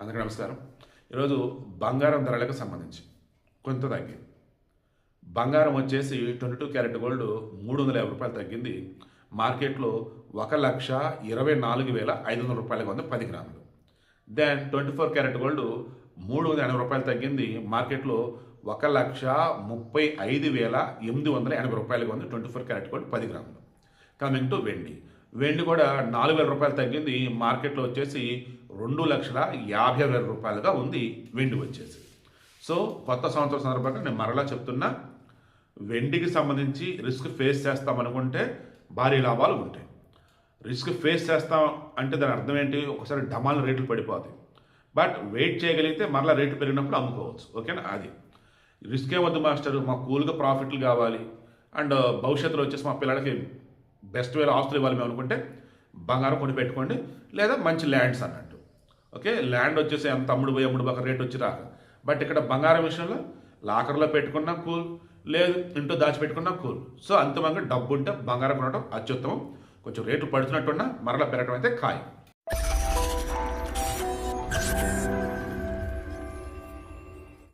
అందరికీ నమస్కారం. ఈరోజు బంగారం ధరలకు సంబంధించి కొంత తగ్గింది. బంగారం వచ్చేసి 22 క్యారెట్ గోల్డ్ ₹350 తగ్గింది. మార్కెట్లో 1,24,500 ఉంది 10 గ్రాములు. దెన్ 24 క్యారెట్ గోల్డ్ ₹380 తగ్గింది. మార్కెట్లో 1,35,880 ఉంది 24 క్యారెట్ గోల్డ్ 10 గ్రాములు. కమింగ్ టు వెండి. వెండి కూడా ₹4,000 తగ్గింది. మార్కెట్లో వచ్చేసి ₹2,50,000 ఉంది వెండి వచ్చేసి. సో కొత్త సంవత్సరం సందర్భంగా నేను మరలా చెప్తున్నా, వెండికి సంబంధించి రిస్క్ ఫేస్ చేస్తామనుకుంటే భారీ లాభాలు ఉంటాయి. రిస్క్ ఫేస్ చేస్తాం అంటే దాని అర్థం ఏంటి? ఒకసారి డమాల రేట్లు పడిపోతాయి. బట్ వెయిట్ చేయగలిగితే మరలా రేట్లు పెరిగినప్పుడు అమ్ముకోవచ్చు. ఓకేనా? అది రిస్క్ ఏమొద్దు మాస్టర్, మాకు కూల్గా ప్రాఫిట్లు కావాలి అండ్ భవిష్యత్తులో వచ్చేసి మా పిల్లలకి బెస్ట్ వేలో ఆస్తులు ఇవ్వాలి మేము అనుకుంటే బంగారం కొని పెట్టుకోండి, లేదా మంచి ల్యాండ్స్ అన్నట్టు. ఓకే, ల్యాండ్ వచ్చేసి ఎంత అమ్ముడు పోయి అమ్ముడు బాగా రేట్ వచ్చి రాక. బట్ ఇక్కడ బంగారం విషయంలో లాకర్లో పెట్టుకున్నా కూల్, లేదు ఇంట్లో దాచిపెట్టుకున్నా కూల్. సో అంతమంగా డబ్బు ఉంటే బంగారం కొనడం అత్యుత్తమం. కొంచెం రేట్లు పడుతున్నట్టున్నా మరలా పెరగడం అయితే ఖాయం.